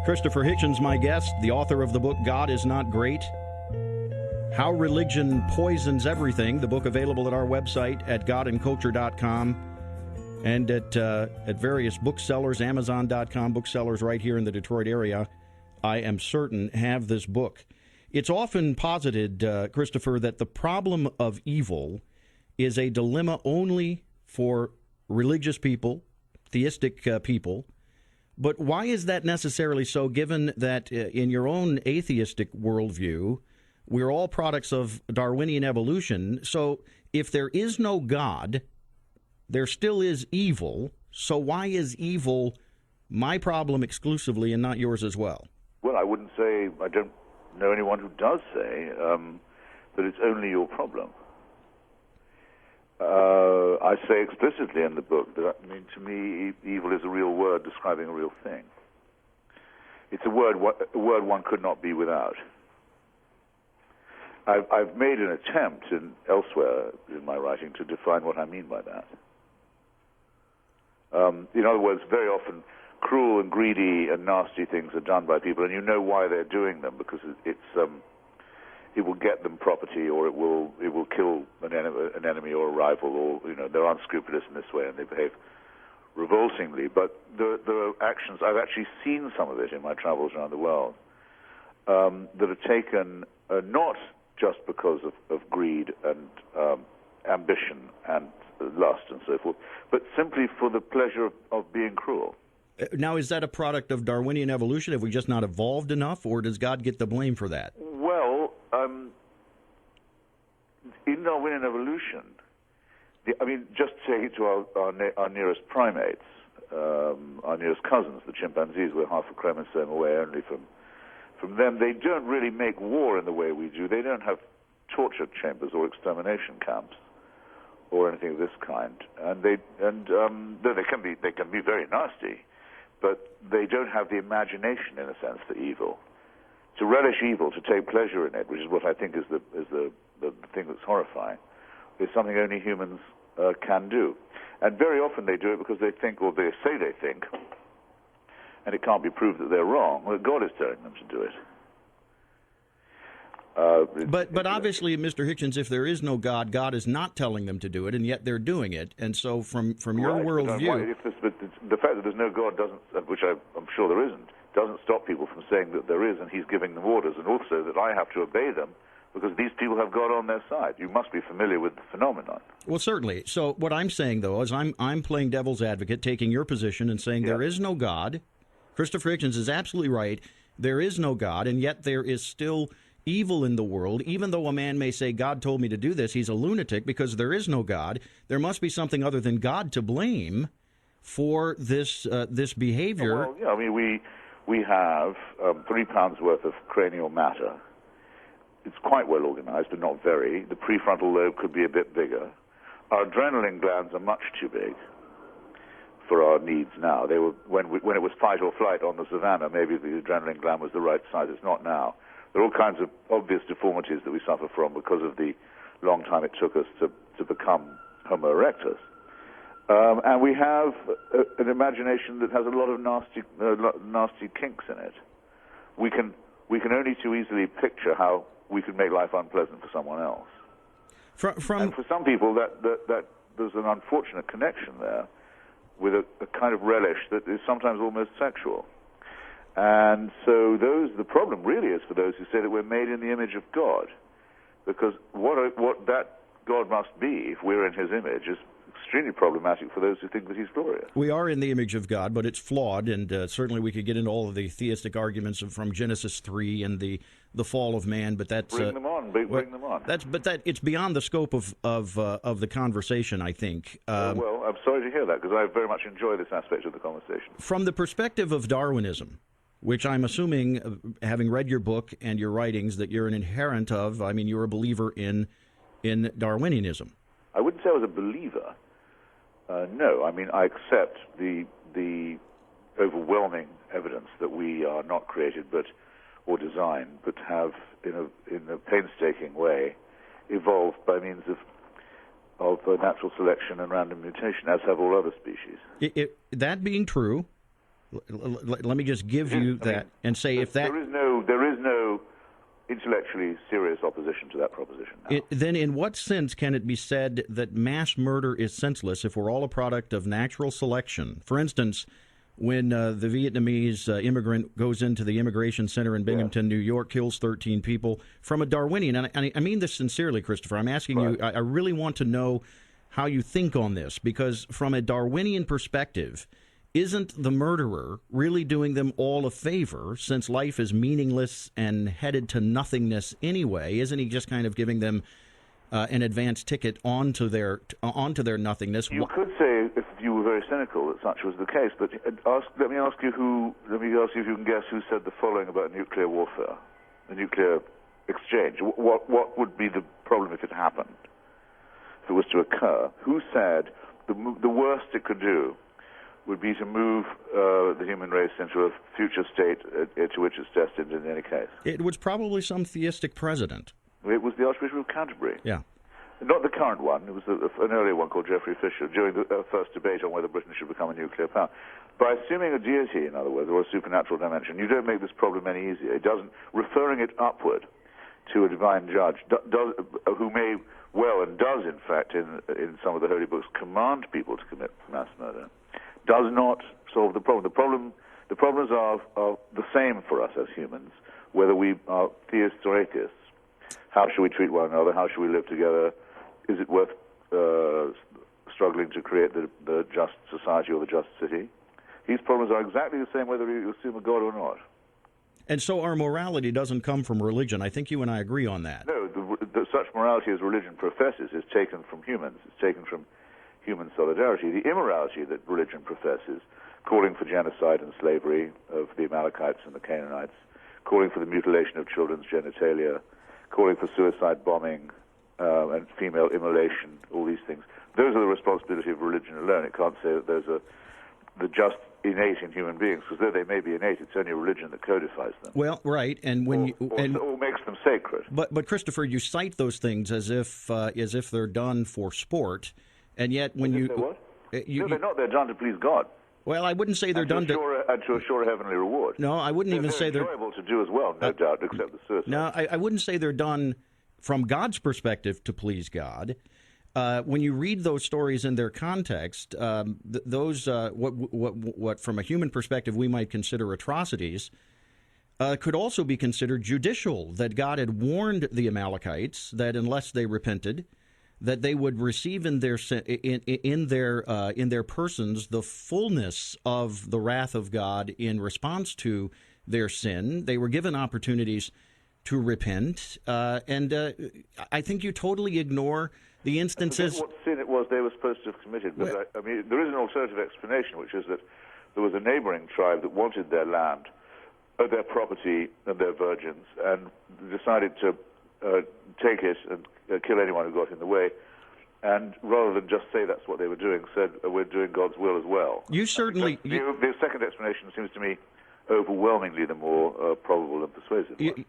Christopher Hitchens, my guest, the author of the book God Is Not Great, How Religion Poisons Everything, the book available at our website at godandculture.com and at various booksellers, Amazon.com, booksellers right here in the Detroit area, I am certain, have this book. It's often posited, Christopher, that the problem of evil is a dilemma only for religious people, theistic people. But why is that necessarily so, given that in your own atheistic worldview, we're all products of Darwinian evolution? So if there is no God, there still is evil. So why is evil my problem exclusively and not yours as well? Well, I wouldn't say, I don't know anyone who does say that it's only your problem. I say explicitly in the book that, to me, evil is a real word describing a real thing. It's a word one could not be without. I've made an attempt elsewhere in my writing to define what I mean by that. In other words, very often cruel and greedy and nasty things are done by people, and you know why they're doing them, because it will get them property, or it will kill an enemy or a rival, or they're unscrupulous in this way and they behave revoltingly. But there are actions, I've actually seen some of it in my travels around the world, that are taken not just because of greed and ambition and lust and so forth, but simply for the pleasure of being cruel. Now, is that a product of Darwinian evolution? Have we just not evolved enough, or does God get the blame for that? Well, in Darwinian evolution, just take it to our nearest primates, our nearest cousins, the chimpanzees. We're half a chromosome away only from them. They don't really make war in the way we do. They don't have torture chambers or extermination camps or anything of this kind. And they can be very nasty, but they don't have the imagination, in a sense, for evil. To relish evil, to take pleasure in it, which is what I think is the thing that's horrifying, is something only humans can do. And very often they do it because they think, or they say they think, and it can't be proved that they're wrong, that God is telling them to do it. But obviously, Mr. Hitchens, if there is no God, God is not telling them to do it, and yet they're doing it. And so from your worldview... But the fact that there's no God doesn't, which I'm sure there isn't, doesn't stop people from saying that there is, and he's giving them orders, and also that I have to obey them because these people have God on their side. You must be familiar with the phenomenon. Well, certainly. So what I'm saying, though, is I'm playing devil's advocate, taking your position and saying there is no God. Christopher Hitchens is absolutely right. There is no God, and yet there is still evil in the world. Even though a man may say, God told me to do this, he's a lunatic because there is no God. There must be something other than God to blame for this behavior. Well, yeah, we have 3 pounds worth of cranial matter. It's quite well organized, but not very. The prefrontal lobe could be a bit bigger. Our adrenaline glands are much too big for our needs now. They were when it was fight or flight on the savannah, maybe the adrenaline gland was the right size. It's not now. There are all kinds of obvious deformities that we suffer from because of the long time it took us to become Homo erectus. And we have an imagination that has a lot of nasty kinks in it. We can only too easily picture how we could make life unpleasant for someone else. And for some people, that there's an unfortunate connection there with a kind of relish that is sometimes almost sexual. And so the problem really is for those who say that we're made in the image of God, because what that God must be, if we're in his image, is extremely problematic for those who think that he's glorious. We are in the image of God, but it's flawed, and certainly we could get into all of the theistic arguments from Genesis 3 and the fall of man, but that's... Bring them on. It's beyond the scope of the conversation, I think. Well, I'm sorry to hear that, because I very much enjoy this aspect of the conversation. From the perspective of Darwinism, which I'm assuming, having read your book and your writings, that you're an inherent of, you're a believer in Darwinianism. I wouldn't say I was a believer. No, I accept the overwhelming evidence that we are not created or designed, but have, in a painstaking way, evolved by means of natural selection and random mutation, as have all other species. That being true, Let me just give you that and say if that... There is no intellectually serious opposition to that proposition now. Then in what sense can it be said that mass murder is senseless if we're all a product of natural selection? For instance, when the Vietnamese immigrant goes into the immigration center in Binghamton, New York, kills 13 people, from a Darwinian, and I mean this sincerely, Christopher, I'm asking you, I really want to know how you think on this, because from a Darwinian perspective, isn't the murderer really doing them all a favor, since life is meaningless and headed to nothingness anyway? Isn't he just kind of giving them an advance ticket onto their nothingness? You could say, if you were very cynical, that such was the case. But let me ask you if you can guess who said the following about nuclear warfare, the nuclear exchange. What would be the problem if it happened, if it was to occur? Who said the worst it could do would be to move the human race into a future state to which it's destined in any case? It was probably some theistic president. It was the Archbishop of Canterbury. Yeah. Not the current one. It was an earlier one called Geoffrey Fisher during the first debate on whether Britain should become a nuclear power. By assuming a deity, in other words, or a supernatural dimension, you don't make this problem any easier. It doesn't. Referring it upward to a divine judge, who may well and does, in fact, in some of the holy books, command people to commit mass murder, does not solve the problem. The problems are the same for us as humans, whether we are theists or atheists. How should we treat one another? How should we live together? Is it worth struggling to create the just society or the just city? These problems are exactly the same whether you assume a God or not. And so our morality doesn't come from religion. I think you and I agree on that. No, such morality as religion professes is taken from humans. It's taken from human solidarity. The immorality that religion professes, calling for genocide and slavery of the Amalekites and the Canaanites, calling for the mutilation of children's genitalia, calling for suicide bombing and female immolation, all these things, those are the responsibility of religion alone. It can't say that there's the just innate in human beings, because though they may be innate, it's only religion that codifies them. Well, right, and when or makes them sacred. But Christopher, you cite those things as if they're done for sport, and yet when no, they're not. They're done to please God. Well, I wouldn't say they're done to assure a heavenly reward. No, I wouldn't even say they're enjoyable to do as well, no doubt, except the suicide. No, I wouldn't say they're done from God's perspective to please God. When you read those stories in their context, those what from a human perspective we might consider atrocities could also be considered judicial. That God had warned the Amalekites that unless they repented, that they would receive in their persons the fullness of the wrath of God in response to their sin. They were given opportunities to repent, and I think you totally ignore the instances. What sin it was they were supposed to have committed. But I mean, there is an alternative explanation, which is that there was a neighboring tribe that wanted their land, their property, and their virgins, and decided to take it and kill anyone who got in the way. And rather than just say that's what they were doing, said we're doing God's will as well. You certainly. The second explanation seems to me overwhelmingly the more probable and persuasive one.